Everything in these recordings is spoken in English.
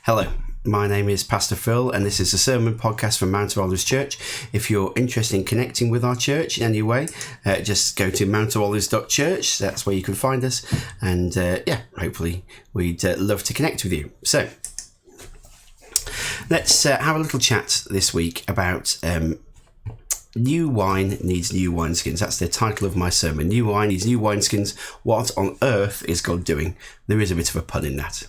Hello, my name is Pastor Phil, and this is a sermon podcast from Mount of Olives Church. If you're interested in connecting with our church in any way, just go to mountofolives.church. That's where you can find us, and hopefully we'd love to connect with you. So let's have a little chat this week about New Wine Needs New Wineskins. That's the title of my sermon. New Wine Needs New Wineskins. What on earth is God doing? There is a bit of a pun in that.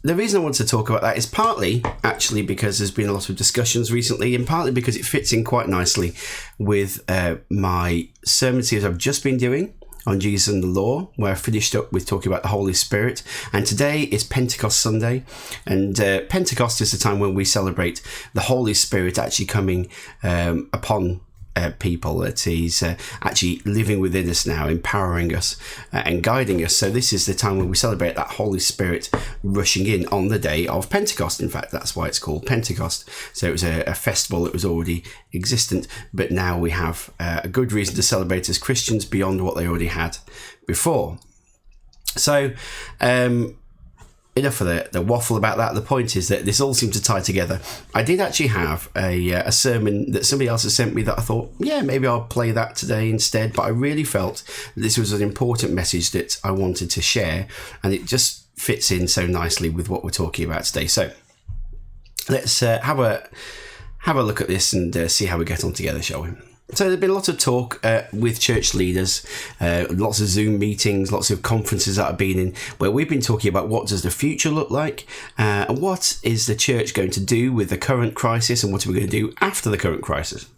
The reason I want to talk about that is partly actually because there's been a lot of discussions recently, and partly because it fits in quite nicely with my sermon series I've just been doing on Jesus and the Law, where I finished up with talking about the Holy Spirit. And today is Pentecost Sunday, and Pentecost is the time when we celebrate the Holy Spirit actually coming upon people, that he's actually living within us now, empowering us and guiding us. So this is the time when we celebrate that Holy Spirit rushing in on the day of Pentecost. In fact, that's why it's called Pentecost. So it was a festival that was already existent, but now we have a good reason to celebrate as Christians beyond what they already had before. So enough of the waffle about that. The point is that this all seemed to tie together. I did actually have a sermon that somebody else has sent me that I thought, maybe I'll play that today instead. But I really felt this was an important message that I wanted to share, and it just fits in so nicely with what we're talking about today. So let's have a look at this and see how we get on together, shall we? So there's been a lot of talk with church leaders, lots of Zoom meetings, lots of conferences that I've been in, where we've been talking about what does the future look like, and what is the church going to do with the current crisis, and what are we going to do after the current crisis.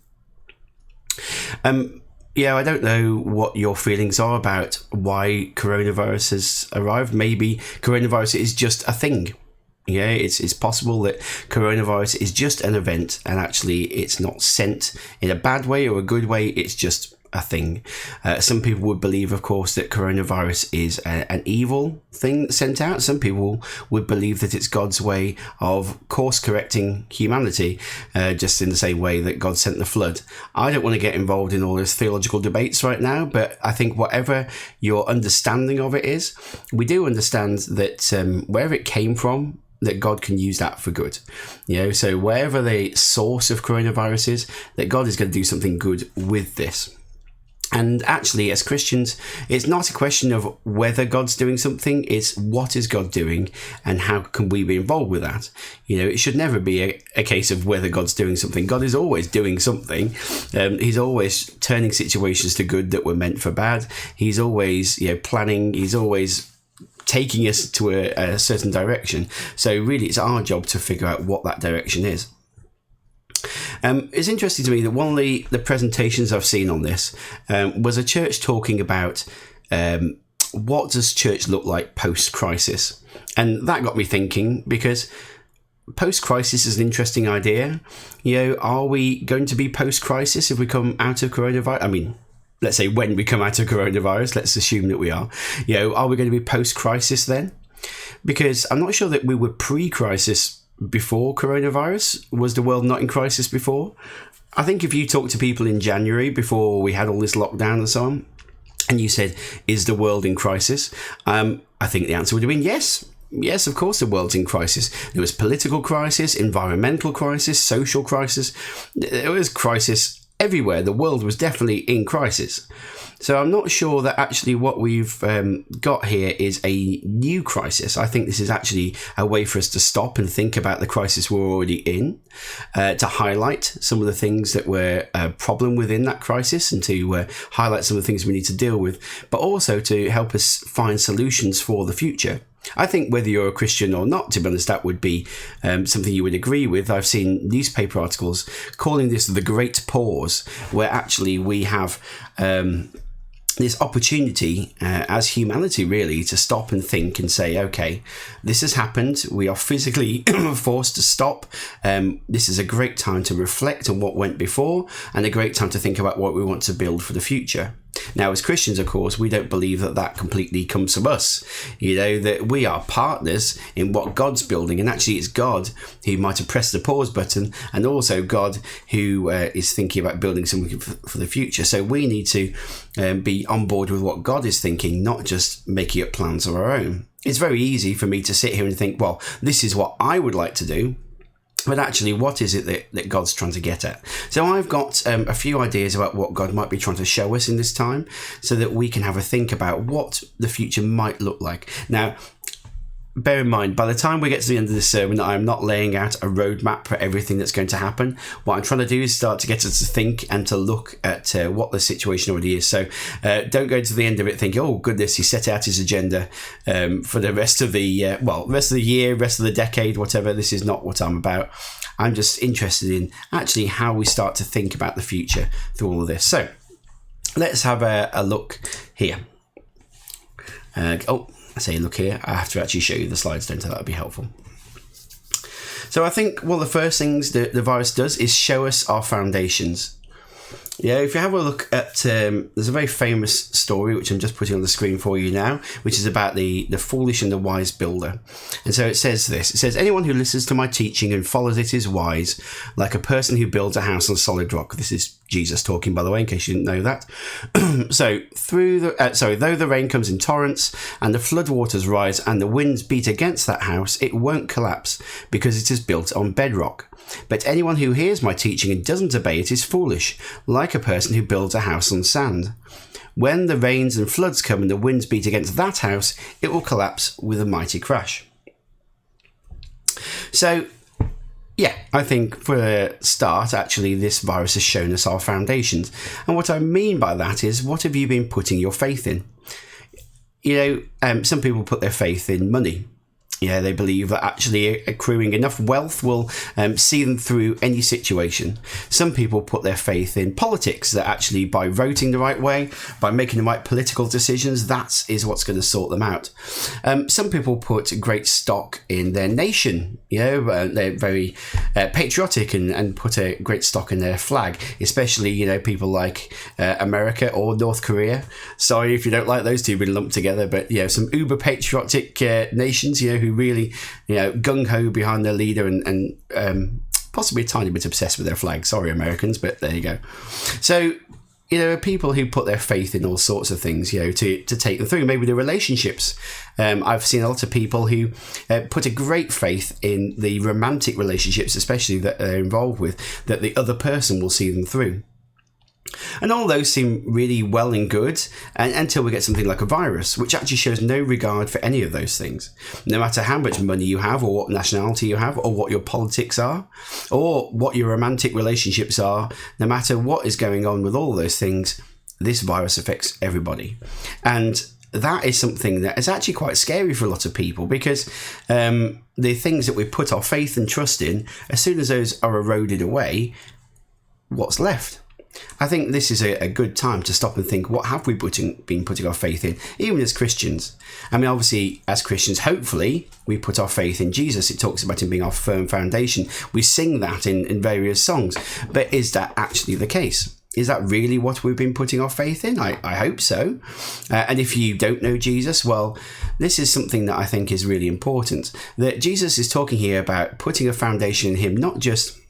I don't know what your feelings are about why coronavirus has arrived. Maybe coronavirus is just a thing. Yeah, it's possible that coronavirus is just an event, and actually it's not sent in a bad way or a good way. It's just a thing. Some people would believe, of course, that coronavirus is an evil thing sent out. Some people would believe that it's God's way of course correcting humanity, just in the same way that God sent the flood. I don't want to get involved in all those theological debates right now, but I think whatever your understanding of it is, we do understand that wherever it came from, that God can use that for good. So wherever the source of coronavirus is, that God is going to do something good with this. And actually, as Christians, it's not a question of whether God's doing something, it's what is God doing and how can we be involved with that. It should never be a case of whether God's doing something. God is always doing something. He's always turning situations to good that were meant for bad. He's always planning. He's always taking us to a certain direction. So really, it's our job to figure out what that direction is. It's interesting to me that one of the presentations I've seen on this was a church talking about what does church look like post-crisis. And that got me thinking, because post-crisis is an interesting idea. Are we going to be post-crisis if we come out of coronavirus? Let's say when we come out of coronavirus, let's assume that we are. Are we going to be post-crisis then? Because I'm not sure that we were pre-crisis before coronavirus. Was the world not in crisis before? I think if you talk to people in January, before we had all this lockdown and so on, and you said, is the world in crisis? I think the answer would have been yes. Yes, of course the world's in crisis. There was political crisis, environmental crisis, social crisis. There was crisis everywhere. The world was definitely in crisis. So I'm not sure that actually what we've got here is a new crisis. I think this is actually a way for us to stop and think about the crisis we're already in, to highlight some of the things that were a problem within that crisis, and to highlight some of the things we need to deal with, but also to help us find solutions for the future. I think whether you're a Christian or not, to be honest, that would be something you would agree with. I've seen newspaper articles calling this the Great Pause, where actually we have this opportunity as humanity really to stop and think and say, okay, this has happened. We are physically forced to stop. This is a great time to reflect on what went before, and a great time to think about what we want to build for the future. Now, as Christians, of course, we don't believe that completely comes from us. That we are partners in what God's building, and actually it's God who might have pressed the pause button, and also God who is thinking about building something for the future. So we need to be on board with what God is thinking, not just making up plans of our own. it's very easy for me to sit here and think, well, this is what I would like to do. But actually, what is it that God's trying to get at? So I've got a few ideas about what God might be trying to show us in this time so that we can have a think about what the future might look like. Now, bear in mind, by the time we get to the end of this sermon, I'm not laying out a roadmap for everything that's going to happen. What I'm trying to do is start to get us to think and to look at what the situation already is. So don't go to the end of it thinking, oh, goodness, he set out his agenda for the rest of the, rest of the year, rest of the decade, whatever. This is not what I'm about. I'm just interested in actually how we start to think about the future through all of this. So let's have a look here. I say look here. I have to actually show you the slides, don't I? That would be helpful. So I think one of the first things that the virus does is show us our foundations. Yeah, if you have a look at, there's a very famous story, which I'm just putting on the screen for you now, which is about the foolish and the wise builder. And so it says this, it says, anyone who listens to my teaching and follows it is wise, like a person who builds a house on solid rock. This is Jesus talking, by the way, in case you didn't know that. So though the rain comes in torrents and the flood waters rise and the winds beat against that house, it won't collapse because it is built on bedrock. But anyone who hears my teaching and doesn't obey it is foolish, like a person who builds a house on sand. When the rains and floods come and the winds beat against that house, it will collapse with a mighty crash. So, yeah, I think for a start, actually, this virus has shown us our foundations. And what I mean by that is, what have you been putting your faith in? You know, some people put their faith in money. Yeah, they believe that actually accruing enough wealth will see them through any situation. Some people put their faith in politics, that actually by voting the right way, by making the right political decisions, that is what's going to sort them out. Some people put great stock in their nation. You know, they're very patriotic and put a great stock in their flag, especially, you know, people like America or North Korea. Sorry if you don't like those two being lumped together, but, you know, some uber patriotic nations, you know, who really, you know, gung-ho behind their leader and possibly a tiny bit obsessed with their flag. Sorry, Americans, but there you go. So, you know, people who put their faith in all sorts of things, you know, to take them through. Maybe the relationships. I've seen a lot of people who put a great faith in the romantic relationships, especially that they're involved with, that the other person will see them through. And all those seem really well and good until we get something like a virus, which actually shows no regard for any of those things. No matter how much money you have, or what nationality you have, or what your politics are, or what your romantic relationships are, no matter what is going on with all those things, this virus affects everybody. And that is something that is actually quite scary for a lot of people, because the things that we put our faith and trust in, as soon as those are eroded away, what's left? I think this is a good time to stop and think, what have we been putting our faith in, even as Christians? I mean, obviously, as Christians, hopefully, we put our faith in Jesus. It talks about him being our firm foundation. We sing that in various songs. But is that actually the case? Is that really what we've been putting our faith in? I hope so. And if you don't know Jesus, well, this is something that I think is really important. That Jesus is talking here about putting a foundation in him, not just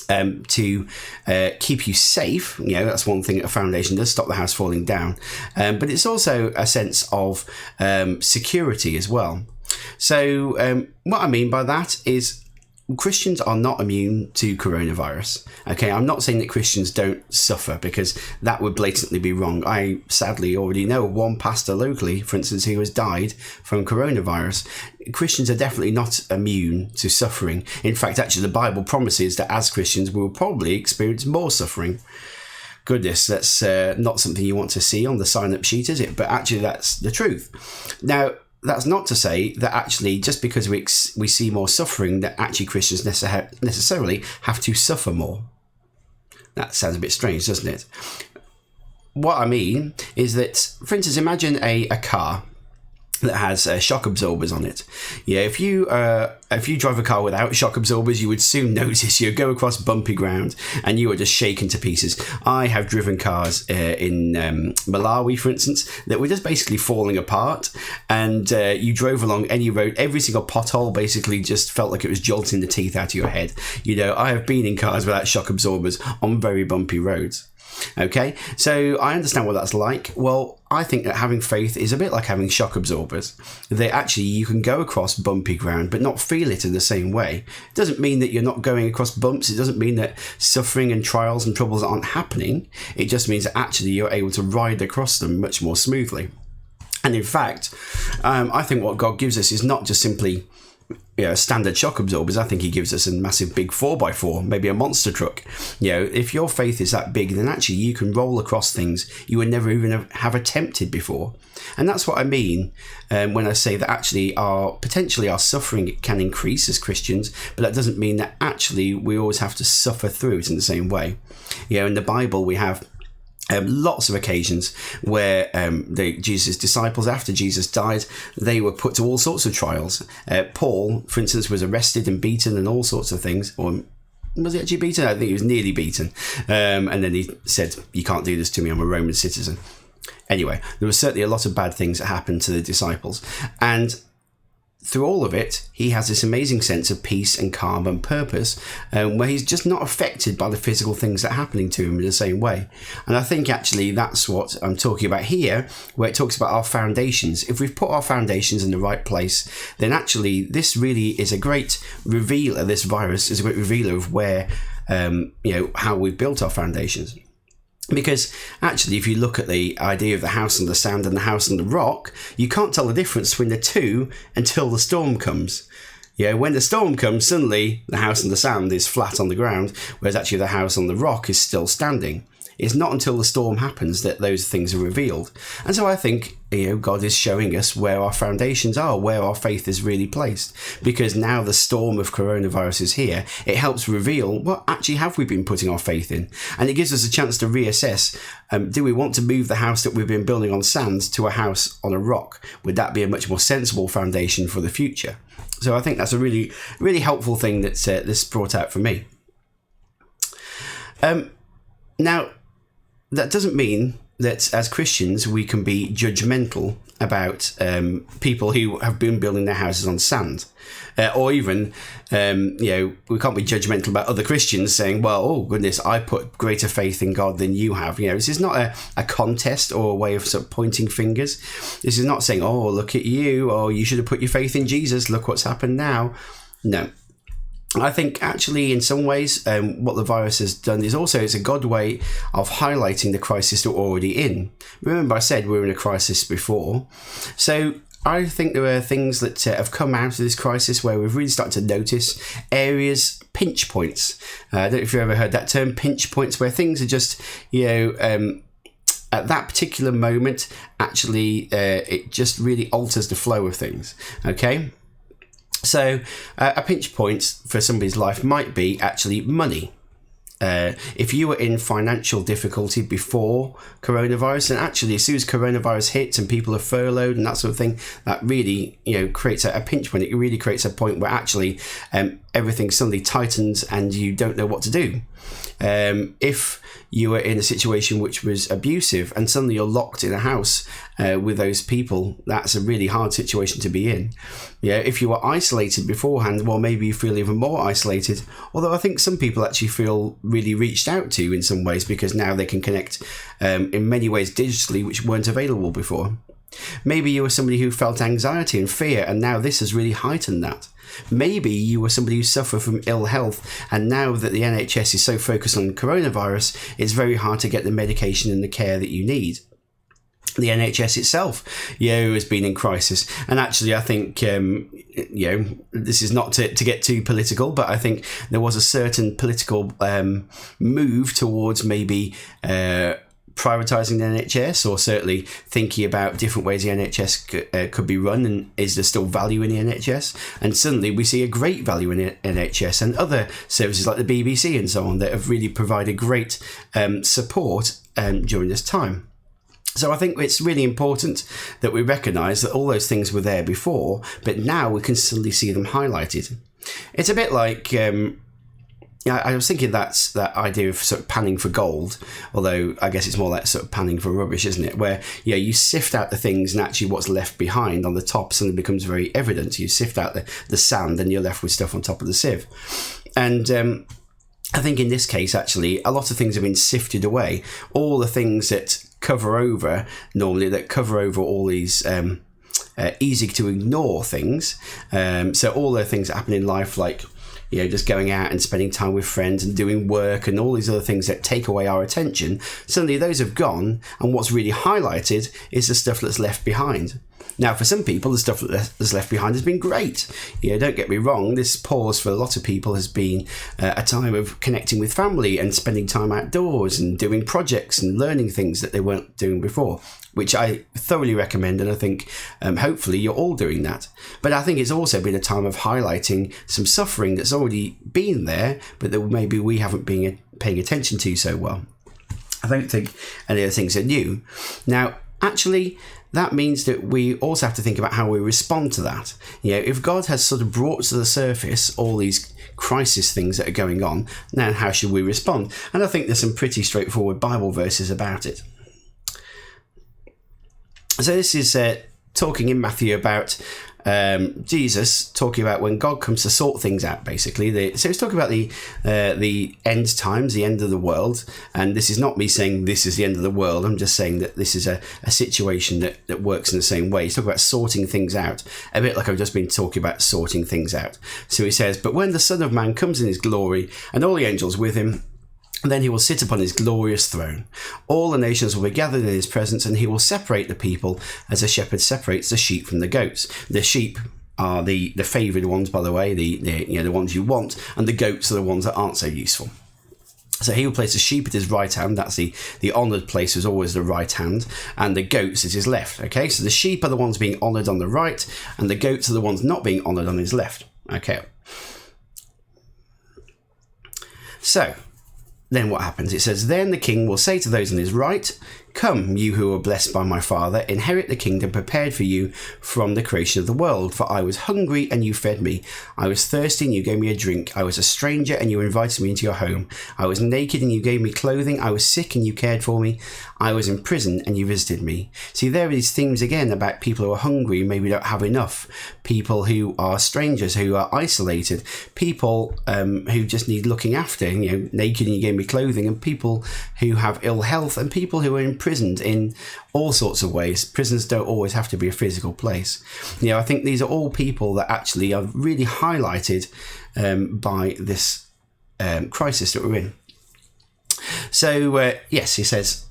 to keep you safe. You know, that's one thing that a foundation does, stop the house falling down. But it's also a sense of security as well. So what I mean by that is Christians are not immune to coronavirus. Okay, I'm not saying that Christians don't suffer, because that would blatantly be wrong. I sadly already know one pastor locally, for instance, who has died from coronavirus. Christians are definitely not immune to suffering. In fact, actually, the Bible promises that as Christians, we will probably experience more suffering. Goodness, that's not something you want to see on the sign-up sheet, is it? But actually, that's the truth. Now, that's not to say that actually, just because we see more suffering, that actually Christians necessarily have to suffer more. That sounds a bit strange, doesn't it? What I mean is that, for instance, imagine a car that has shock absorbers on it. Yeah, if you drive a car without shock absorbers, you would soon notice you go across bumpy ground and you are just shaken to pieces. I have driven cars in Malawi, for instance, that were just basically falling apart, and you drove along any road, every single pothole basically just felt like it was jolting the teeth out of your head. You know, I have been in cars without shock absorbers on very bumpy roads. Okay, so I understand what that's like. Well, I think that having faith is a bit like having shock absorbers. That actually you can go across bumpy ground but not feel it in the same way. It doesn't mean that you're not going across bumps. It doesn't mean that suffering and trials and troubles aren't happening. It just means that actually you're able to ride across them much more smoothly. And in fact, I think what God gives us is not just simply standard shock absorbers. I think he gives us a massive big 4x4, maybe a monster truck. If your faith is that big, then actually you can roll across things you would never even have attempted before. And that's what I mean when I say that actually potentially our suffering can increase as Christians, but that doesn't mean that actually we always have to suffer through it in the same way. In the Bible we have lots of occasions where Jesus' disciples, after Jesus died, they were put to all sorts of trials. Paul, for instance, was arrested and beaten and all sorts of things. Or was he actually beaten? I think he was nearly beaten. And then he said, "You can't do this to me, I'm a Roman citizen." Anyway, there was certainly a lot of bad things that happened to the disciples. And through all of it, he has this amazing sense of peace and calm and purpose, where he's just not affected by the physical things that are happening to him in the same way. And I think actually that's what I'm talking about here, where it talks about our foundations. If we've put our foundations in the right place, then actually this really is a great revealer. This virus is a great revealer of where, how we've built our foundations. Because actually, if you look at the idea of the house on the sand and the house on the rock, you can't tell the difference between the two until the storm comes. When the storm comes, suddenly the house on the sand is flat on the ground, whereas actually the house on the rock is still standing. It's not until the storm happens that those things are revealed. And so I think, God is showing us where our foundations are, where our faith is really placed. Because now the storm of coronavirus is here, it helps reveal what actually have we been putting our faith in. And it gives us a chance to reassess, do we want to move the house that we've been building on sand to a house on a rock? Would that be a much more sensible foundation for the future? So I think that's a really, really helpful thing that's this brought out for me. Now, that doesn't mean that as Christians we can be judgmental about people who have been building their houses on sand, or even we can't be judgmental about other Christians saying, well, oh goodness, I put greater faith in God than you have. This is not a contest or a way of sort of pointing fingers. This is not saying, oh, look at you, or you should have put your faith in Jesus, look what's happened now. No. I think actually in some ways what the virus has done is also it's a God way of highlighting the crisis that we're already in. Remember I said we were in a crisis before. So I think there are things that have come out of this crisis where we've really started to notice areas, pinch points. I don't know if you've ever heard that term, pinch points, where things are just, at that particular moment, actually it just really alters the flow of things. Okay? So a pinch point for somebody's life might be actually money. If you were in financial difficulty before coronavirus, then actually as soon as coronavirus hits and people are furloughed and that sort of thing, that really creates a pinch point. It really creates a point where actually everything suddenly tightens and you don't know what to do. If you were in a situation which was abusive and suddenly you're locked in a house with those people, that's a really hard situation to be in. If you were isolated beforehand, well, maybe you feel even more isolated. Although I think some people actually feel really reached out to in some ways because now they can connect in many ways digitally, which weren't available before. Maybe you were somebody who felt anxiety and fear, and now this has really heightened that. Maybe you were somebody who suffered from ill health, and now that the NHS is so focused on coronavirus, it's very hard to get the medication and the care that you need. The NHS itself, has been in crisis. And actually, I think, this is not to get too political, but I think there was a certain political move towards maybe privatising the NHS, or certainly thinking about different ways the NHS could be run, and is there still value in the NHS? And suddenly we see a great value in the NHS and other services like the BBC and so on that have really provided great support during this time. So I think it's really important that we recognise that all those things were there before, but now we can suddenly see them highlighted. It's a bit like I was thinking that's that idea of sort of panning for gold, although I guess it's more like sort of panning for rubbish, isn't it? Where you sift out the things and actually what's left behind on the top suddenly becomes very evident. You sift out the sand and you're left with stuff on top of the sieve. And I think in this case, actually, a lot of things have been sifted away. All the things that cover over normally, that cover over all these easy to ignore things. So all the things that happen in life, like just going out and spending time with friends and doing work and all these other things that take away our attention, suddenly those have gone, and what's really highlighted is the stuff that's left behind. Now, for some people, the stuff that's left behind has been great. Don't get me wrong, this pause for a lot of people has been a time of connecting with family and spending time outdoors and doing projects and learning things that they weren't doing before, which I thoroughly recommend, and I think hopefully you're all doing that. But I think it's also been a time of highlighting some suffering that's already been there, but that maybe we haven't been paying attention to so well. I don't think any of the things are new. Now, actually, that means that we also have to think about how we respond to that. If God has sort of brought to the surface all these crisis things that are going on, now how should we respond? And I think there's some pretty straightforward Bible verses about it. So this is talking in Matthew about Jesus talking about when God comes to sort things out, basically. So it's talking about the end times, the end of the world. And this is not me saying this is the end of the world. I'm just saying that this is a situation that works in the same way. He's talking about sorting things out, a bit like I've just been talking about sorting things out. So he says, but when the Son of Man comes in his glory and all the angels with him, then he will sit upon his glorious throne. All the nations will be gathered in his presence, and he will separate the people as a shepherd separates the sheep from the goats. The sheep are the favoured ones, by the way, the ones you want, and the goats are the ones that aren't so useful. So he will place the sheep at his right hand. That's the honoured place is always the right hand, and the goats is his left. Okay, so the sheep are the ones being honoured on the right, and the goats are the ones not being honoured on his left. Okay. So then what happens? It says, then the king will say to those on his right, come, you who are blessed by my Father, inherit the kingdom prepared for you from the creation of the world. For I was hungry, and you fed me. I was thirsty, and you gave me a drink. I was a stranger, and you invited me into your home. I was naked, and you gave me clothing. I was sick, and you cared for me. I was in prison, and you visited me. See, there are these themes again about people who are hungry, maybe don't have enough. People who are strangers, who are isolated. People who just need looking after. Naked, and you gave me clothing. And people who have ill health, and people who are imprisoned in all sorts of ways. Prisons don't always have to be a physical place. I think these are all people that actually are really highlighted by this crisis that we're in. So, yes, he says,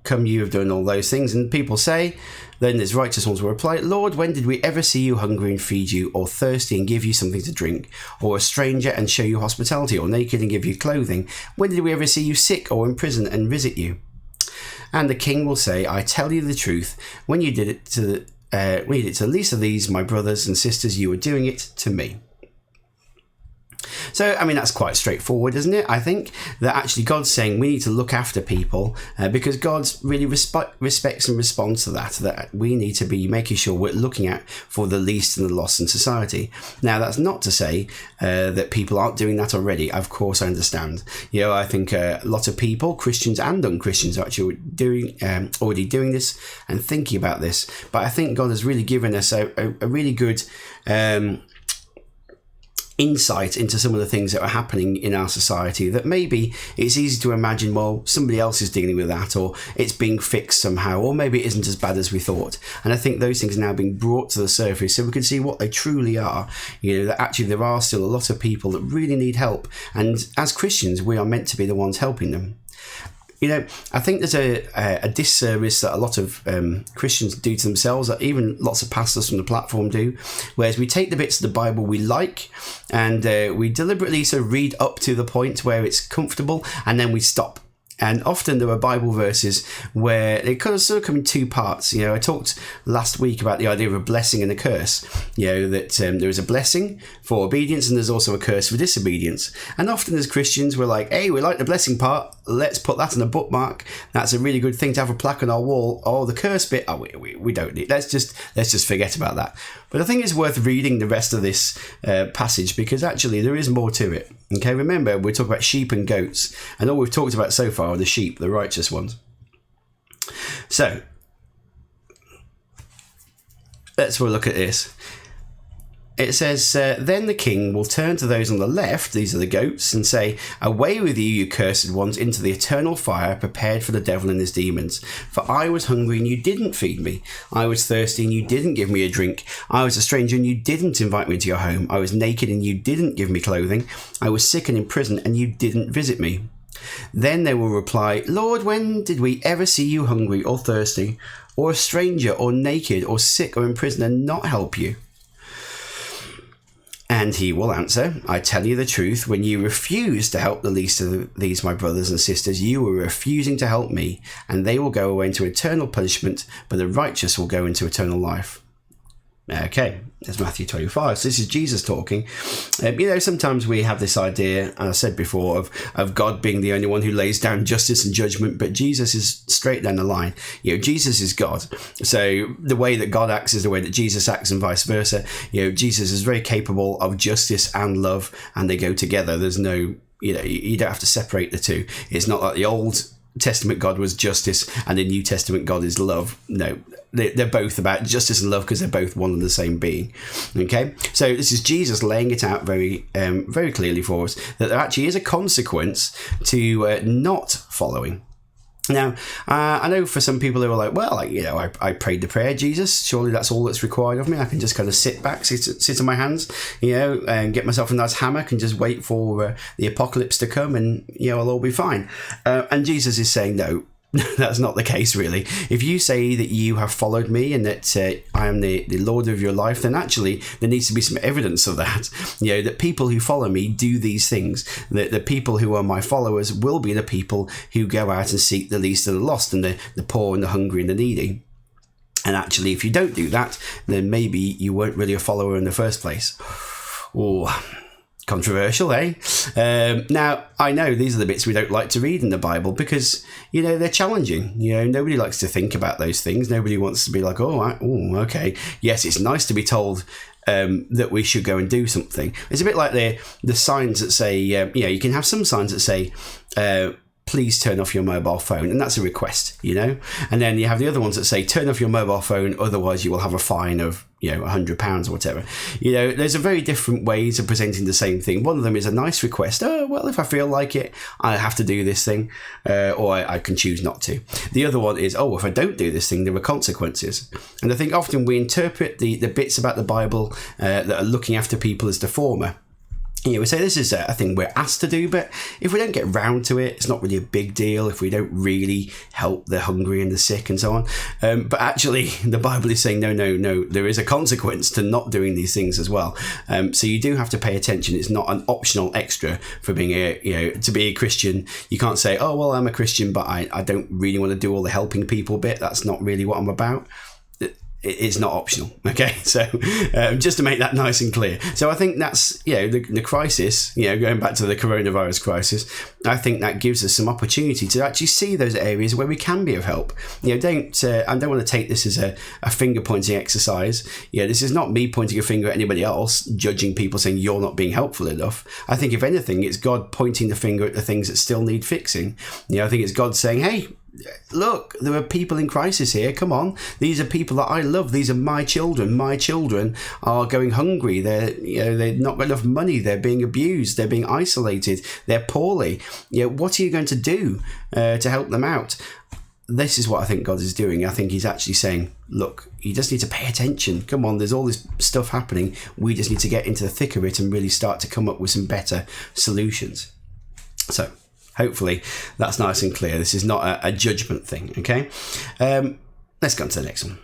come, you have done all those things. And people say, then his righteous ones will reply, Lord, when did we ever see you hungry and feed you, or thirsty and give you something to drink, or a stranger and show you hospitality, or naked and give you clothing? When did we ever see you sick or in prison and visit you? And the king will say, I tell you the truth, when you did it to the least of these, my brothers and sisters, you were doing it to me. So, that's quite straightforward, isn't it? I think that actually God's saying we need to look after people because God really respects and responds to that we need to be making sure we're looking out for the least and the lost in society. Now, that's not to say that people aren't doing that already. Of course, I understand. I think a lot of people, Christians and non-Christians, are actually already doing this and thinking about this. But I think God has really given us a really good insight into some of the things that are happening in our society that maybe it's easy to imagine, well, somebody else is dealing with that, or it's being fixed somehow, or maybe it isn't as bad as we thought. And I think those things are now being brought to the surface so we can see what they truly are. That actually there are still a lot of people that really need help, and as Christians we are meant to be the ones helping them. I think there's a disservice that a lot of Christians do to themselves, that even lots of pastors from the platform do, whereas we take the bits of the Bible we like and we deliberately sort of read up to the point where it's comfortable and then we stop. And often there are Bible verses where they kind of sort of come in two parts. I talked last week about the idea of a blessing and a curse. That there is a blessing for obedience and there's also a curse for disobedience. And often as Christians, we're like, hey, we like the blessing part. Let's put that on a bookmark. That's a really good thing to have a plaque on our wall. Oh, the curse bit, we don't need. Let's just forget about that. But I think it's worth reading the rest of this passage because actually there is more to it. Okay, remember, we're talking about sheep and goats, and all we've talked about so far are the sheep, the righteous ones. So, let's have a look at this. it says, then the king will turn to those on the left, these are the goats, and say, away with you, you cursed ones, into the eternal fire prepared for the devil and his demons. For I was hungry and you didn't feed me. I was thirsty and you didn't give me a drink. I was a stranger and you didn't invite me to your home. I was naked and you didn't give me clothing. I was sick and in prison and you didn't visit me. Then they will reply, Lord, when did we ever see you hungry or thirsty, or a stranger or naked or sick or in prison and not help you? And he will answer, I tell you the truth, when you refuse to help the least of these, my brothers and sisters, you are refusing to help me, and they will go away into eternal punishment, but the righteous will go into eternal life. Okay, that's Matthew 25. So this is Jesus talking. Sometimes we have this idea, as I said before, of God being the only one who lays down justice and judgment, but Jesus is straight down the line. Jesus is God. So the way that God acts is the way that Jesus acts, and vice versa. Jesus is very capable of justice and love, and they go together. There's no, you don't have to separate the two. It's not like the Old Testament God was justice and the New Testament God is love. No, they're both about justice and love because they're both one and the same being. Okay, so this is Jesus laying it out very very clearly for us that there actually is a consequence to not following. Now, I know for some people they were like, well, I prayed the prayer, Jesus, surely that's all that's required of me. I can just kind of sit back, sit on my hands, and get myself a nice hammock and just wait for the apocalypse to come, and I'll all be fine. And Jesus is saying, no, that's not the case, really. If you say that you have followed me and that I am the Lord of your life, then actually there needs to be some evidence of that. That people who follow me do these things. That the people who are my followers will be the people who go out and seek the least and the lost and the poor and the hungry and the needy. And actually, if you don't do that, then maybe you weren't really a follower in the first place. Oh, controversial, eh? Now, I know these are the bits we don't like to read in the Bible because, they're challenging. Nobody likes to think about those things. Nobody wants to be like, okay. Yes, it's nice to be told that we should go and do something. It's a bit like the signs that say, you can have some signs that say, please turn off your mobile phone, and that's a request, and then you have the other ones that say turn off your mobile phone, otherwise you will have a fine of £100 or whatever. There's a very different ways of presenting the same thing. One of them is a nice request. Oh, well, if I feel like it, I have to do this thing, or I can choose not to. The other one is, if I don't do this thing, there are consequences. And I think often we interpret the bits about the Bible that are looking after people as the former. We say this is a thing we're asked to do, but if we don't get round to it, it's not really a big deal if we don't really help the hungry and the sick and so on. But actually, the Bible is saying, no, there is a consequence to not doing these things as well. So you do have to pay attention. It's not an optional extra for being to be a Christian. You can't say, oh, well, I'm a Christian, but I don't really want to do all the helping people bit. That's not really what I'm about. It's not optional, okay? So just to make that nice and clear. So I think that's, the crisis, going back to the coronavirus crisis, I think that gives us some opportunity to actually see those areas where we can be of help. I don't want to take this as a finger-pointing exercise. This is not me pointing a finger at anybody else, judging people, saying you're not being helpful enough. I think if anything, it's God pointing the finger at the things that still need fixing. I think it's God saying, hey, look, there are people in crisis here. Come on. These are people that I love. These are my children. My children are going hungry. They're not got enough money. They're being abused. They're being isolated. They're poorly. What are you going to do to help them out? This is what I think God is doing. I think he's actually saying, look, you just need to pay attention. Come on, there's all this stuff happening. We just need to get into the thick of it and really start to come up with some better solutions. So hopefully that's nice and clear. This is not a judgment thing, okay? Let's go on to the next one.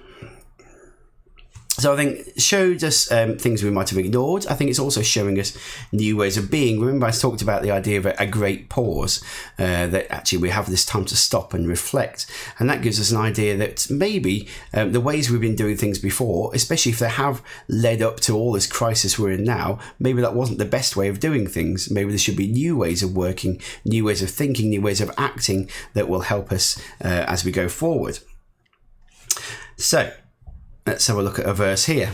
So I think it showed us things we might have ignored. I think it's also showing us new ways of being. Remember, I talked about the idea of a great pause, that actually we have this time to stop and reflect. And that gives us an idea that maybe the ways we've been doing things before, especially if they have led up to all this crisis we're in now, maybe that wasn't the best way of doing things. Maybe there should be new ways of working, new ways of thinking, new ways of acting that will help us as we go forward. So let's have a look at a verse here.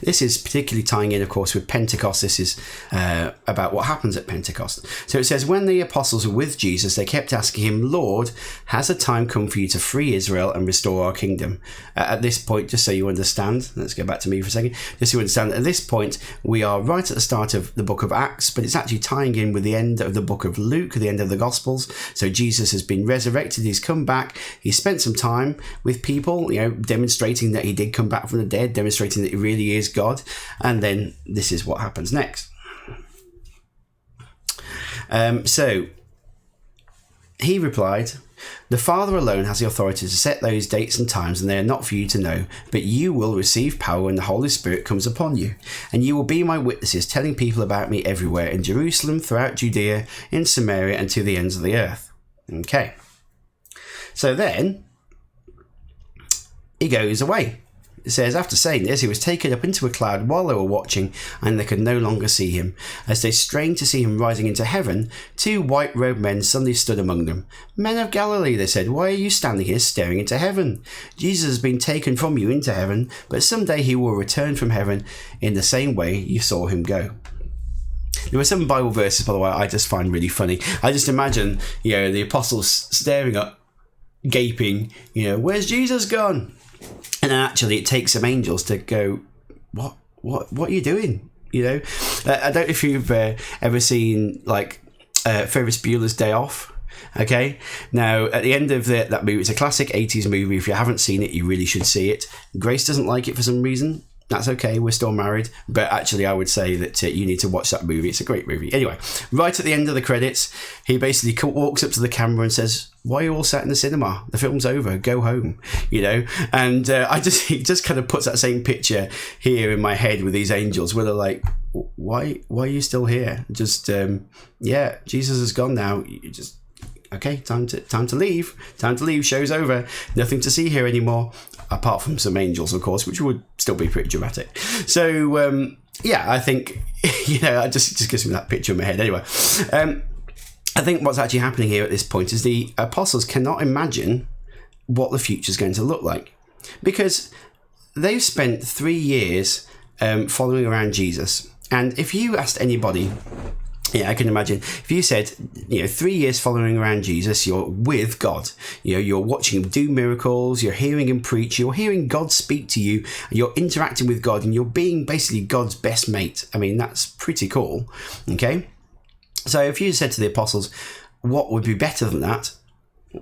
This is particularly tying in, of course, with Pentecost. This is about what happens at Pentecost. So it says, when the apostles were with Jesus, they kept asking him, Lord, has a time come for you to free Israel and restore our kingdom? At this point, just so you understand, let's go back to me for a second, just so you understand, at this point, we are right at the start of the book of Acts, but it's actually tying in with the end of the book of Luke, the end of the Gospels. So Jesus has been resurrected, he's come back, he spent some time with people, demonstrating that he did come back from the dead, demonstrating that he really is God, and then this is what happens next. So he replied, the Father alone has the authority to set those dates and times, and they are not for you to know, but you will receive power when the Holy Spirit comes upon you, and you will be my witnesses, telling people about me everywhere, in Jerusalem, throughout Judea, in Samaria, and to the ends of the earth. Okay, so then he goes away. It says, after saying this, he was taken up into a cloud while they were watching, and they could no longer see him. As they strained to see him rising into heaven, 2 white-robed men suddenly stood among them. Men of Galilee, they said, why are you standing here staring into heaven? Jesus has been taken from you into heaven, but someday he will return from heaven in the same way you saw him go. There were some Bible verses, by the way, I just find really funny. I just imagine, the apostles staring up, gaping, where's Jesus gone? And then actually it takes some angels to go, what are you doing? I don't know if you've ever seen Ferris Bueller's Day Off. Okay, now at the end of that movie, it's a classic 80s movie. If you haven't seen it, you really should see it. Grace doesn't like it for some reason. That's okay, we're still married. But actually, I would say that you need to watch that movie. It's a great movie. Anyway, right at the end of the credits, he basically walks up to the camera and says, why are you all sat in the cinema? The film's over. Go home. And he just kind of puts that same picture here in my head with these angels where they're like, why are you still here? Just, Jesus is gone now. You just, okay, time to leave. Time to leave. Show's over. Nothing to see here anymore. Apart from some angels, of course, which would still be pretty dramatic. So, I think, it just gives me that picture in my head. Anyway, I think what's actually happening here at this point is the apostles cannot imagine what the future is going to look like, because they've spent 3 years following around Jesus. And if you asked anybody, I can imagine if you said, 3 years following around Jesus, you're with God, you're watching him do miracles, you're hearing him preach, you're hearing God speak to you, you're interacting with God, and you're being basically God's best mate. I mean, that's pretty cool. Okay. So if you said to the apostles, what would be better than that?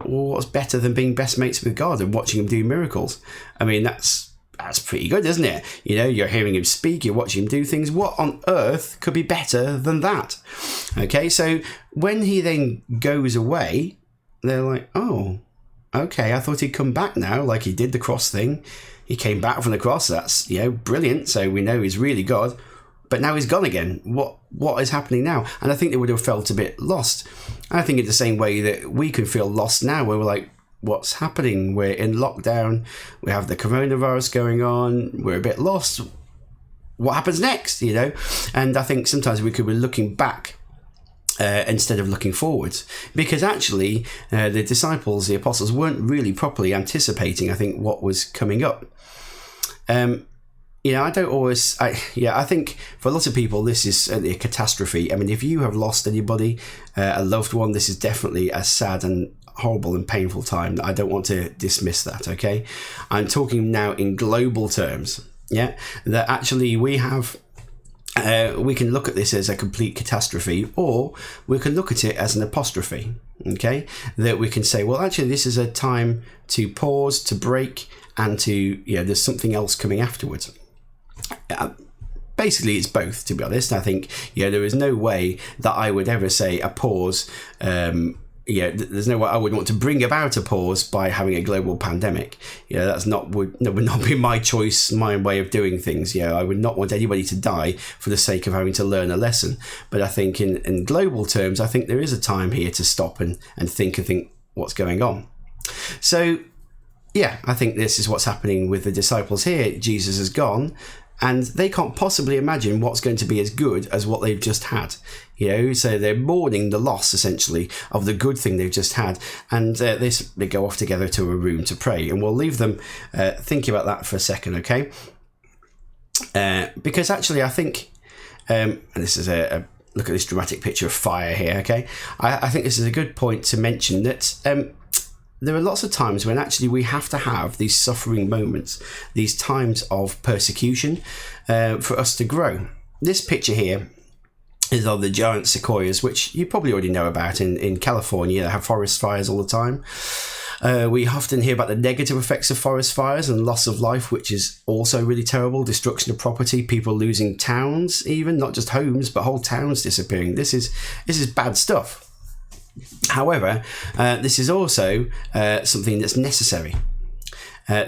What's better than being best mates with God and watching him do miracles? I mean, that's pretty good, isn't it? You're hearing him speak, you're watching him do things. What on earth could be better than that? Okay, so when he then goes away, they're like, oh, okay, I thought he'd come back now, like he did the cross thing. He came back from the cross, that's, brilliant. So we know he's really God. But now he's gone again. What is happening now? And I think they would have felt a bit lost. And I think in the same way that we can feel lost now, where we're like, what's happening? We're in lockdown. We have the coronavirus going on. We're a bit lost. What happens next? And I think sometimes we could be looking back instead of looking forwards, because actually the disciples, the apostles, weren't really properly anticipating, I think, what was coming up. I think for a lot of people, this is a catastrophe. I mean, if you have lost anybody, a loved one, this is definitely a sad and horrible and painful time. I don't want to dismiss that, okay? I'm talking now in global terms, that actually we have, we can look at this as a complete catastrophe, or we can look at it as an apostrophe, okay? That we can say, well, actually, this is a time to pause, to break, and to, there's something else coming afterwards. Basically, it's both, to be honest. I think, there is no way that I would ever say a pause. There's no way I would want to bring about a pause by having a global pandemic. That's would not be my choice, my way of doing things. I would not want anybody to die for the sake of having to learn a lesson. But I think in global terms, I think there is a time here to stop and think what's going on. So, I think this is what's happening with the disciples here. Jesus is gone, and they can't possibly imagine what's going to be as good as what they've just had. So they're mourning the loss, essentially, of the good thing they've just had. And they go off together to a room to pray. And we'll leave them thinking about that for a second, okay? Because actually I think, and this is a look at this dramatic picture of fire here, okay? I think this is a good point to mention that there are lots of times when actually we have to have these suffering moments, these times of persecution for us to grow. This picture here is of the giant sequoias, which you probably already know about in California. They have forest fires all the time. We often hear about the negative effects of forest fires and loss of life, which is also really terrible. Destruction of property, people losing towns, even not just homes, but whole towns disappearing. This is bad stuff. However, this is also something that's necessary.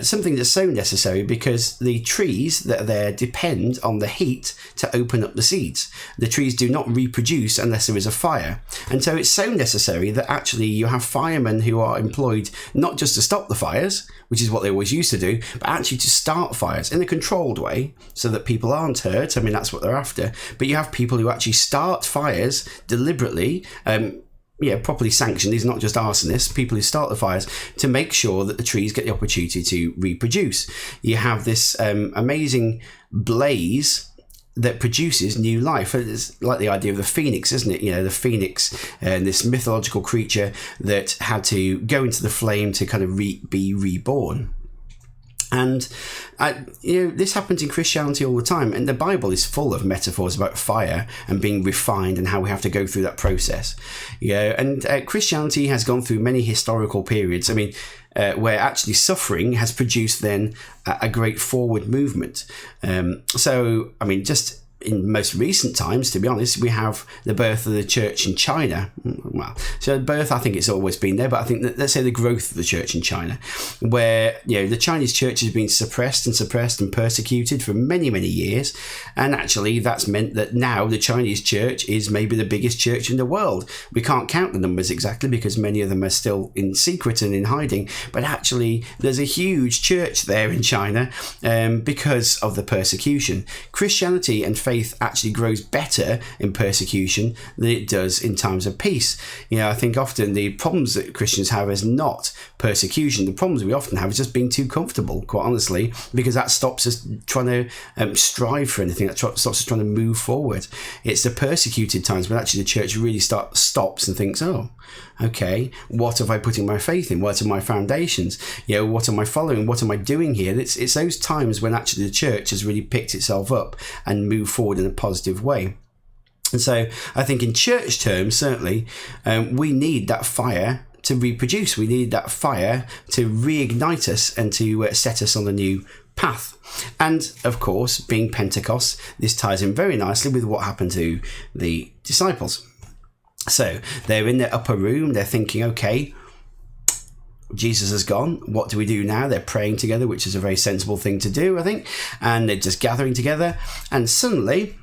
Something that's so necessary because the trees that are there depend on the heat to open up the seeds. The trees do not reproduce unless there is a fire. And so it's so necessary that actually you have firemen who are employed not just to stop the fires, which is what they always used to do, but actually to start fires in a controlled way so that people aren't hurt. I mean, that's what they're after. But you have people who actually start fires deliberately, properly sanctioned. These are not just arsonists, people who start the fires to make sure that the trees get the opportunity to reproduce. You have this amazing blaze that produces new life. It's like the idea of the phoenix, isn't it? You know, the phoenix and this mythological creature that had to go into the flame to kind of be reborn. And this happens in Christianity all the time, and the Bible is full of metaphors about fire and being refined and how we have to go through that process. And Christianity has gone through many historical periods. I mean, where actually suffering has produced then a great forward movement. So, I mean, just in most recent times, to be honest, we have the birth of the church in China. Well, so birth, I think it's always been there, but I think that, let's say the growth of the church in China, where the Chinese church has been suppressed and persecuted for many, many years. And actually that's meant that now the Chinese church is maybe the biggest church in the world. We can't count the numbers exactly because many of them are still in secret and in hiding, but actually there's a huge church there in China because of the persecution. Christianity and faith actually grows better in persecution than it does in times of peace. I think often the problems that Christians have is not persecution. The problems we often have is just being too comfortable, quite honestly, because that stops us trying to strive for anything, that stops us trying to move forward. It's the persecuted times when actually the church really stops and thinks, oh, okay, what have I putting my faith in? What are my foundations? What am I following? What am I doing here? It's those times when actually the church has really picked itself up and moved forward in a positive way. And so I think in church terms, certainly, we need that fire to reproduce. We need that fire to reignite us and to set us on a new path. And of course, being Pentecost, this ties in very nicely with what happened to the disciples. So they're in their upper room, they're thinking, okay, Jesus has gone, what do we do now? They're praying together, which is a very sensible thing to do, I think, and they're just gathering together, and suddenly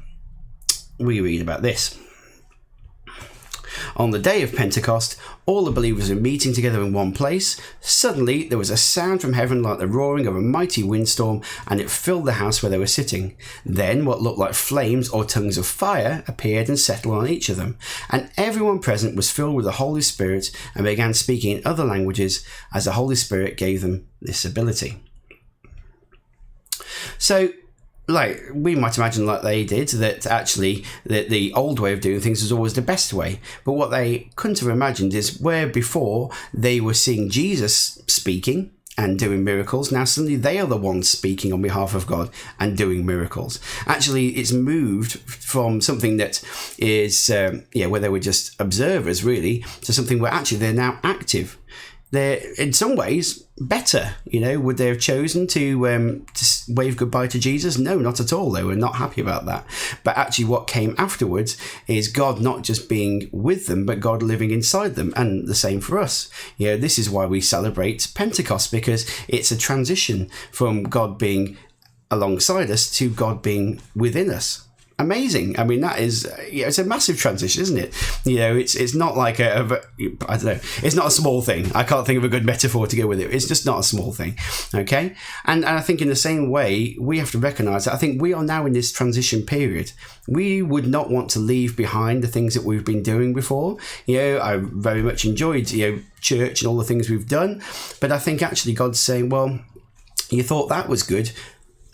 we read about this. On the day of Pentecost, all the believers were meeting together in one place. Suddenly, there was a sound from heaven like the roaring of a mighty windstorm, and it filled the house where they were sitting. Then what looked like flames or tongues of fire appeared and settled on each of them. And everyone present was filled with the Holy Spirit and began speaking in other languages as the Holy Spirit gave them this ability. So, we might imagine like they did, that actually the old way of doing things was always the best way. But what they couldn't have imagined is where before they were seeing Jesus speaking and doing miracles, now suddenly they are the ones speaking on behalf of God and doing miracles. Actually, it's moved from something that is, where they were just observers really, to something where actually they're now active. They're in some ways better, would they have chosen to wave goodbye to Jesus? No, not at all. They were not happy about that. But actually what came afterwards is God not just being with them, but God living inside them. And the same for us. This is why we celebrate Pentecost, because it's a transition from God being alongside us to God being within us. Amazing. I mean, that is, it's a massive transition, isn't it? It's not like I don't know, it's not a small thing. I can't think of a good metaphor to go with it. It's just not a small thing. Okay. And I think in the same way, we have to recognize that I think we are now in this transition period. We would not want to leave behind the things that we've been doing before. I very much enjoyed, church and all the things we've done. But I think actually God's saying, well, you thought that was good.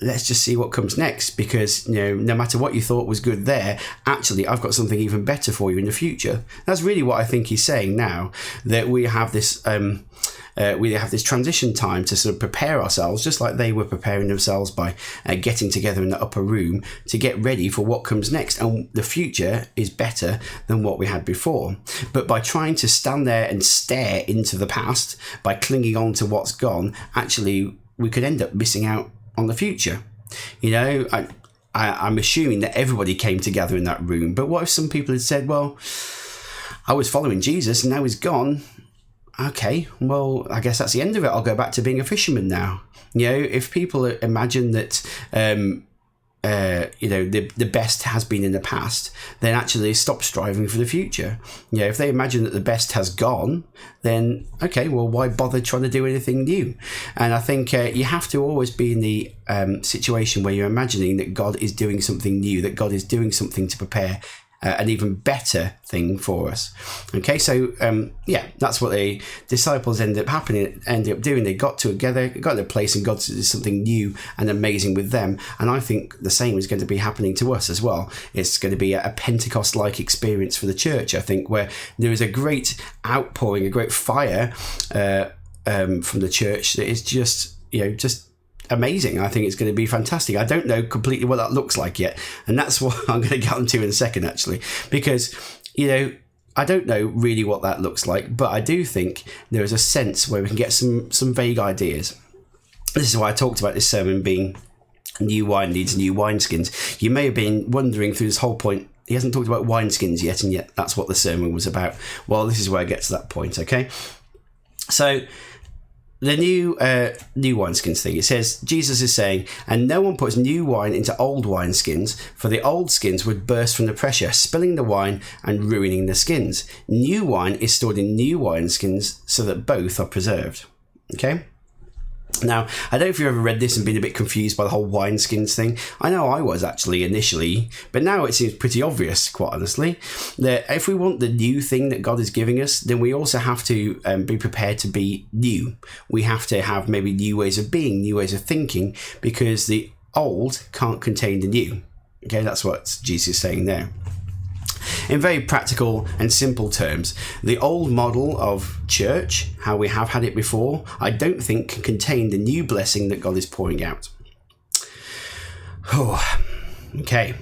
let's just see what comes next, because no matter what you thought was good there, actually I've got something even better for you in the future. That's really what I think he's saying now, that we have this transition time to sort of prepare ourselves, just like they were preparing themselves by getting together in the upper room to get ready for what comes next. And the future is better than what we had before. But by trying to stand there and stare into the past, by clinging on to what's gone, actually we could end up missing out on the future. I'm assuming that everybody came together in that room. But what if some people had said, well, I was following Jesus and now he's gone. Okay, well, I guess that's the end of it. I'll go back to being a fisherman now. If people imagine that, the best has been in the past, then actually they stop striving for the future. If they imagine that the best has gone, then, okay, well, why bother trying to do anything new? And I think you have to always be in the situation where you're imagining that God is doing something new, that God is doing something to prepare an even better thing for us. Okay, so that's what the disciples ended up doing. They got together, got to a place, and God did something new and amazing with them. And I think the same is going to be happening to us as well. It's going to be a Pentecost-like experience for the church, I think, where there is a great outpouring, a great fire from the church that is just amazing. I think it's going to be fantastic. I don't know completely what that looks like yet, and that's what I'm going to get onto in a second, actually, because I don't know really what that looks like, but I do think there is a sense where we can get some vague ideas. This is why I talked about this sermon being new wine needs new wineskins. You may have been wondering through this whole point, he hasn't talked about wineskins yet, and yet that's what the sermon was about. Well, this is where I get to that point. Okay, so the new wineskins thing, it says, Jesus is saying, and no one puts new wine into old wineskins, for the old skins would burst from the pressure, spilling the wine and ruining the skins. New wine is stored in new wineskins so that both are preserved. Okay? Now, I don't know if you've ever read this and been a bit confused by the whole wineskins thing. I know I was actually initially, but now it seems pretty obvious, quite honestly, that if we want the new thing that God is giving us, then we also have to be prepared to be new. We have to have maybe new ways of being, new ways of thinking, because the old can't contain the new. Okay, that's what Jesus is saying there. In very practical and simple terms, the old model of church, how we have had it before, I don't think can contain the new blessing that God is pouring out. Oh, okay.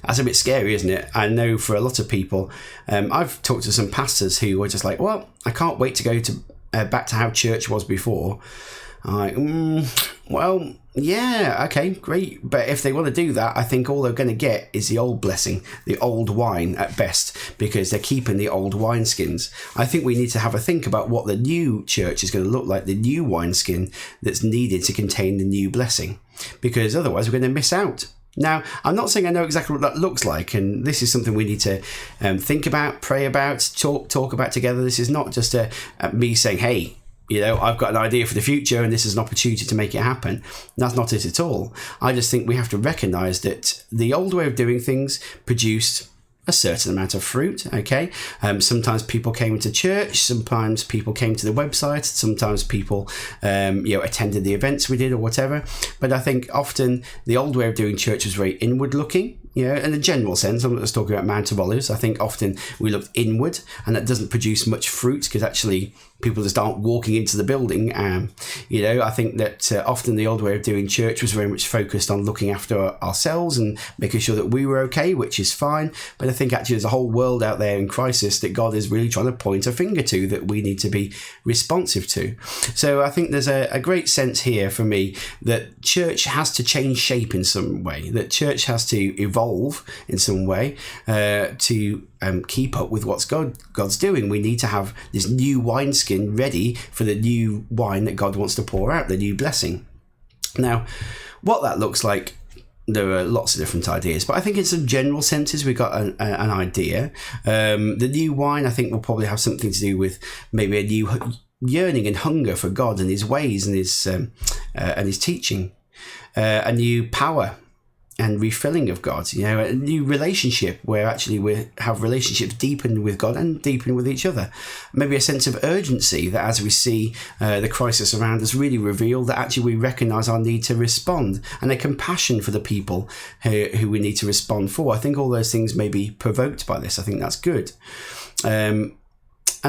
That's a bit scary, isn't it? I know for a lot of people, I've talked to some pastors who were just like, well, I can't wait to go to back to how church was before. I'm like, well, yeah, okay, great. But if they want to do that, I think all they're going to get is the old blessing, the old wine at best, because they're keeping the old wineskins. I think we need to have a think about what the new church is going to look like, the new wineskin that's needed to contain the new blessing, because otherwise we're going to miss out. Now, I'm not saying I know exactly what that looks like, and this is something we need to think about, pray about, talk about together. This is not just me saying, hey, I've got an idea for the future and this is an opportunity to make it happen. That's not it at all. I just think we have to recognise that the old way of doing things produced a certain amount of fruit, okay? Sometimes people came to church, sometimes people came to the website, sometimes people attended the events we did or whatever. But I think often the old way of doing church was very inward looking. In a general sense, I'm not just talking about Mount of Olives. I think often we looked inward, and that doesn't produce much fruit because actually people just aren't walking into the building. I think that often the old way of doing church was very much focused on looking after ourselves and making sure that we were okay, which is fine. But I think actually there's a whole world out there in crisis that God is really trying to point a finger to that we need to be responsive to. So I think there's a great sense here for me that church has to change shape in some way, that church has to evolve in some way to keep up with what God's doing. We need to have this new wineskin ready for the new wine that God wants to pour out, the new blessing. Now, what that looks like, there are lots of different ideas, but I think in some general senses we've got an idea. The new wine, I think, will probably have something to do with maybe a new yearning and hunger for God and his ways and his teaching, a new power. and refilling of God, a new relationship where actually we have relationships deepened with God and deepened with each other. Maybe a sense of urgency that as we see the crisis around us really reveal that actually we recognise our need to respond, and a compassion for the people who we need to respond for. I think all those things may be provoked by this. I think that's good. And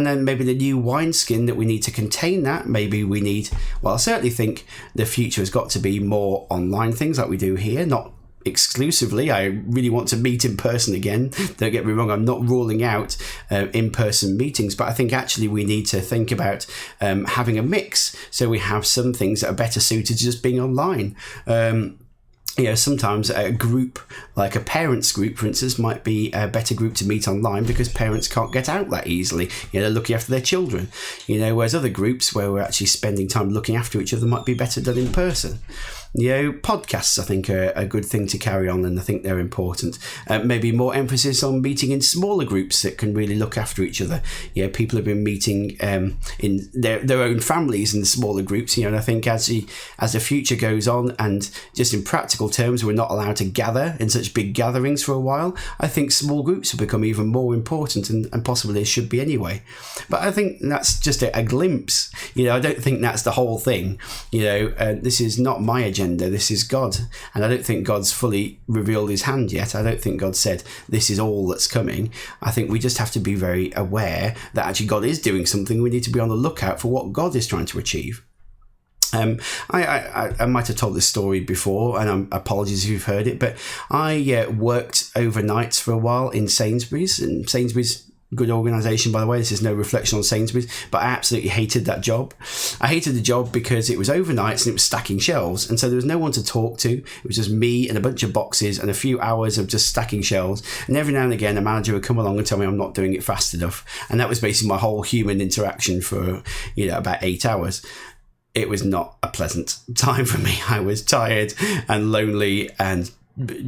then maybe the new wineskin that we need to contain that. Maybe we need, well, I certainly think the future has got to be more online things like we do here, not exclusively. I really want to meet in person again. Don't get me wrong, I'm not ruling out in-person meetings, but I think actually we need to think about having a mix. So we have some things that are better suited to just being online. Sometimes a group, like a parents group, for instance, might be a better group to meet online because parents can't get out that easily. They're looking after their children. Whereas other groups where we're actually spending time looking after each other might be better done in person. Podcasts, I think, are a good thing to carry on, and I think they're important. Maybe more emphasis on meeting in smaller groups that can really look after each other. People have been meeting in their own families in the smaller groups. And I think as the future goes on, and just in practical terms, we're not allowed to gather in such big gatherings for a while. I think small groups will become even more important, and possibly they should be anyway. But I think that's just a glimpse. I don't think that's the whole thing. This is not my agenda. This is God, and I don't think God's fully revealed his hand yet. I don't think God said this is all that's coming. I think we just have to be very aware that actually God is doing something. We need to be on the lookout for what God is trying to achieve. I might have told this story before, and apologies if you've heard it, but I worked overnights for a while in Sainsbury's, and Sainsbury's, good organisation, by the way. This is no reflection on Sainsbury's, but I absolutely hated that job. I hated the job because it was overnights and it was stacking shelves, and so there was no one to talk to. It was just me and a bunch of boxes and a few hours of just stacking shelves, and every now and again a manager would come along and tell me I'm not doing it fast enough, and that was basically my whole human interaction for about 8 hours. It was not a pleasant time for me. I was tired and lonely and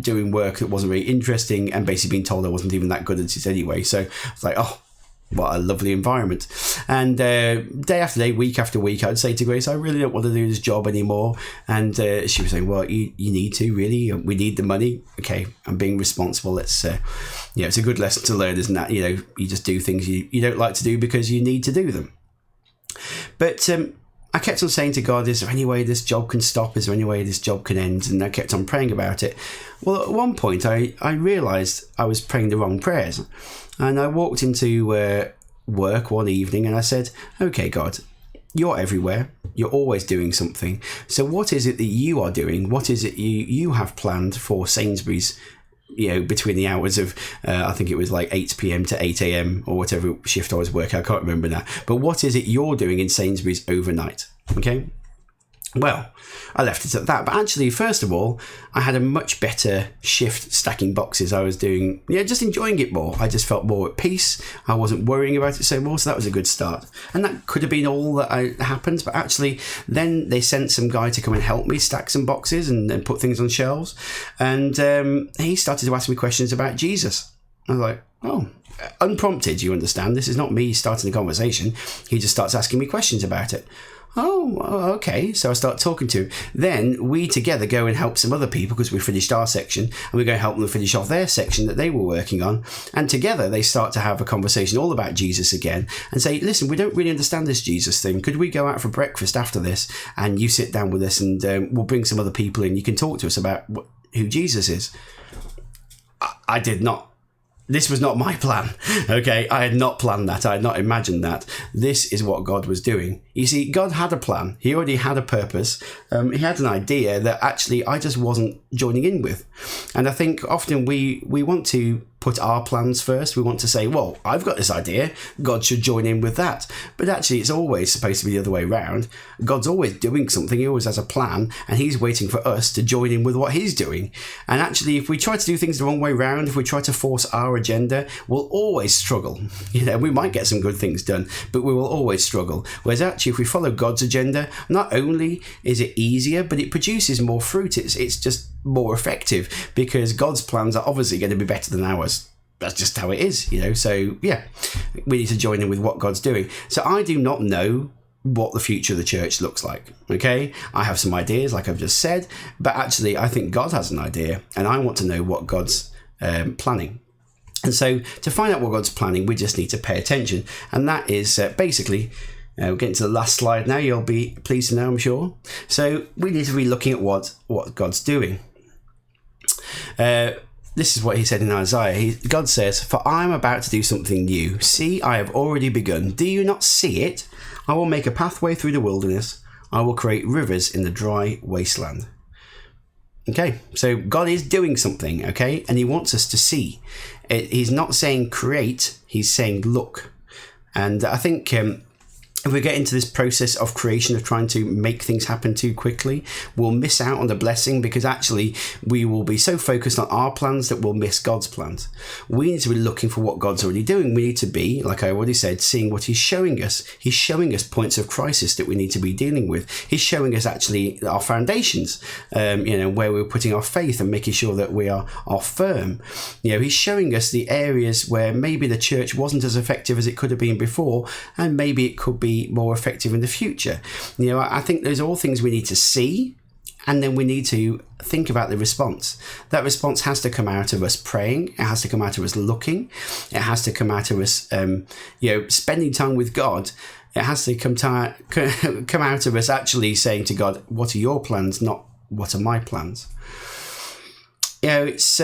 doing work that wasn't very interesting, and basically being told I wasn't even that good at it anyway. So I was like, oh, what a lovely environment. And day after day, week after week, I'd say to Grace, I really don't want to do this job anymore. And she was saying, well, you need to, really. We need the money. Okay, I'm being responsible. It's it's a good lesson to learn, isn't that? You just do things you don't like to do because you need to do them. But I kept on saying to God, is there any way this job can stop? Is there any way this job can end? And I kept on praying about it. Well, at one point, I realised I was praying the wrong prayers. And I walked into work one evening and I said, okay, God, you're everywhere. You're always doing something. So what is it that you are doing? What is it you have planned for Sainsbury's, between the hours of, I think it was like 8 p.m. to 8 a.m. or whatever shift I was working, I can't remember now. But what is it you're doing in Sainsbury's overnight? Okay. Well, I left it at that. But actually, first of all, I had a much better shift stacking boxes. I was doing, just enjoying it more. I just felt more at peace. I wasn't worrying about it so more. So that was a good start. And that could have been all that happened. But actually, then they sent some guy to come and help me stack some boxes and put things on shelves. And he started to ask me questions about Jesus. I was like, oh, unprompted, you understand. This is not me starting a conversation. He just starts asking me questions about it. Oh, okay. So I start talking to him. Then we together go and help some other people because we finished our section, and we go help them finish off their section that they were working on. And together they start to have a conversation all about Jesus again and say, listen, we don't really understand this Jesus thing. Could we go out for breakfast after this and you sit down with us and we'll bring some other people in. You can talk to us about who Jesus is. I did not. This was not my plan, okay? I had not planned that. I had not imagined that. This is what God was doing. You see, God had a plan. He already had a purpose. He had an idea that actually I just wasn't joining in with. And I think often we want to put our plans first. We want to say, well, I've got this idea. God should join in with that. But actually, it's always supposed to be the other way around. God's always doing something. He always has a plan, and he's waiting for us to join in with what he's doing. And actually, if we try to do things the wrong way around, if we try to force our agenda, we'll always struggle. We might get some good things done, but we will always struggle. Whereas actually, if we follow God's agenda, not only is it easier, but it produces more fruit. It's just more effective because God's plans are obviously going to be better than ours. That's just how it is, So, yeah, we need to join in with what God's doing. So I do not know what the future of the church looks like. Okay, I have some ideas, like I've just said, but actually I think God has an idea, and I want to know what God's planning. And so to find out what God's planning, we just need to pay attention, and that is basically we're getting to the last slide now. You'll be pleased to know, I'm sure. So we need to be looking at what God's doing. This is what he said in Isaiah. God says, "For I am about to do something new. See, I have already begun. Do you not see it? I will make a pathway through the wilderness. I will create rivers in the dry wasteland." Okay, so God is doing something, okay? And he wants us to see. He's not saying create, he's saying look. And I think if we get into this process of creation, of trying to make things happen too quickly, we'll miss out on the blessing, because actually we will be so focused on our plans that we'll miss God's plans. We need to be looking for what God's already doing. We need to be, like I already said, seeing what he's showing us. He's showing us points of crisis that we need to be dealing with. He's showing us actually our foundations, where we're putting our faith and making sure that we are firm. He's showing us the areas where maybe the church wasn't as effective as it could have been before, and maybe it could be more effective in the future. I think those are all things we need to see, and then we need to think about the response. That response has to come out of us praying. It has to come out of us looking. It has to come out of us, spending time with God. It has to come out of us actually saying to God, "What are your plans? Not what are my plans?" It's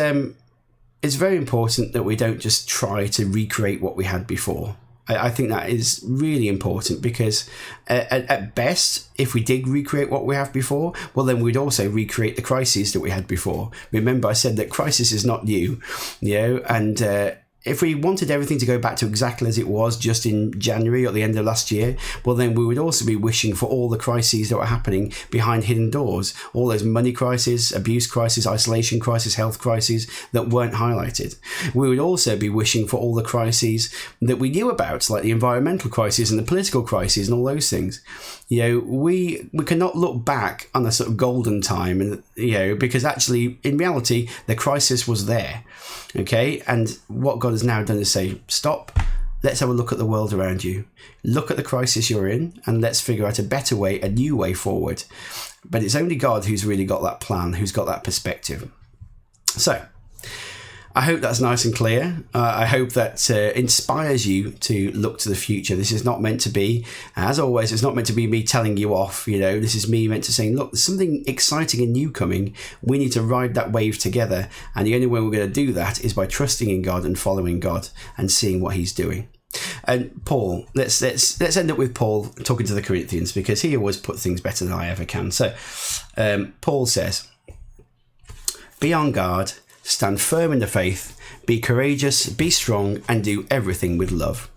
very important that we don't just try to recreate what we had before. I think that is really important, because at best, if we did recreate what we have before, well, then we'd also recreate the crises that we had before. Remember, I said that crisis is not new, and if we wanted everything to go back to exactly as it was just in January or at the end of last year, well, then we would also be wishing for all the crises that were happening behind hidden doors, all those money crises, abuse crises, isolation crises, health crises that weren't highlighted. We would also be wishing for all the crises that we knew about, like the environmental crisis and the political crises and all those things. We cannot look back on a sort of golden time, and because actually, in reality, the crisis was there. Okay, and what God has now done is say, stop, let's have a look at the world around you. Look at the crisis you're in, and let's figure out a better way, a new way forward. But it's only God who's really got that plan, who's got that perspective. So, I hope that's nice and clear. I hope that inspires you to look to the future. This is not meant to be, as always, it's not meant to be me telling you off. This is me meant to say, look, there's something exciting and new coming. We need to ride that wave together. And the only way we're going to do that is by trusting in God and following God and seeing what he's doing. And Paul, let's end up with Paul talking to the Corinthians, because he always put things better than I ever can. So Paul says, "Be on guard, stand firm in the faith, be courageous, be strong, and do everything with love."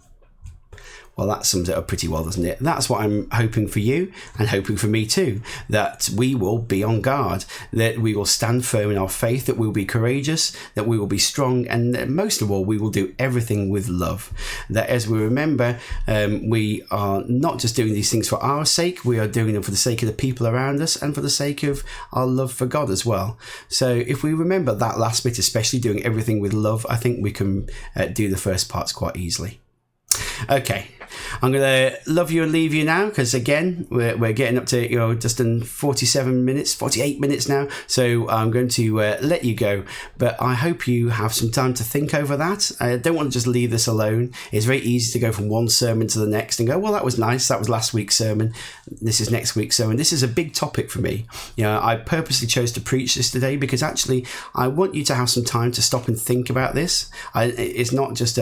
Well, that sums it up pretty well, doesn't it? That's what I'm hoping for you, and hoping for me too, that we will be on guard, that we will stand firm in our faith, that we'll be courageous, that we will be strong, and that most of all, we will do everything with love. That as we remember, we are not just doing these things for our sake, we are doing them for the sake of the people around us and for the sake of our love for God as well. So if we remember that last bit, especially doing everything with love, I think we can do the first parts quite easily. Okay, I'm going to love you and leave you now, because again, we're getting up to just in 48 minutes now. So I'm going to let you go, but I hope you have some time to think over that. I don't want to just leave this alone. It's very easy to go from one sermon to the next and go, well, that was nice. That was last week's sermon. This is next week's sermon. This is a big topic for me. I purposely chose to preach this today because actually I want you to have some time to stop and think about this. It's not just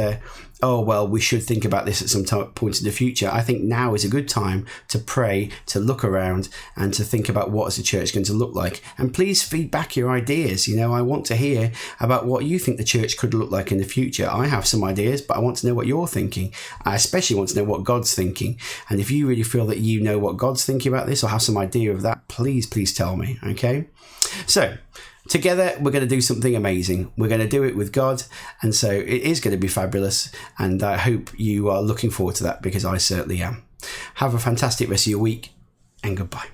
we should think about this at some point in the future. I think now is a good time to pray, to look around, and to think about what is the church going to look like. And please feed back your ideas. I want to hear about what you think the church could look like in the future. I have some ideas, but I want to know what you're thinking. I especially want to know what God's thinking. And if you really feel that you know what God's thinking about this or have some idea of that, please tell me, okay? So, together, we're going to do something amazing. We're going to do it with God. And so it is going to be fabulous. And I hope you are looking forward to that, because I certainly am. Have a fantastic rest of your week, and goodbye.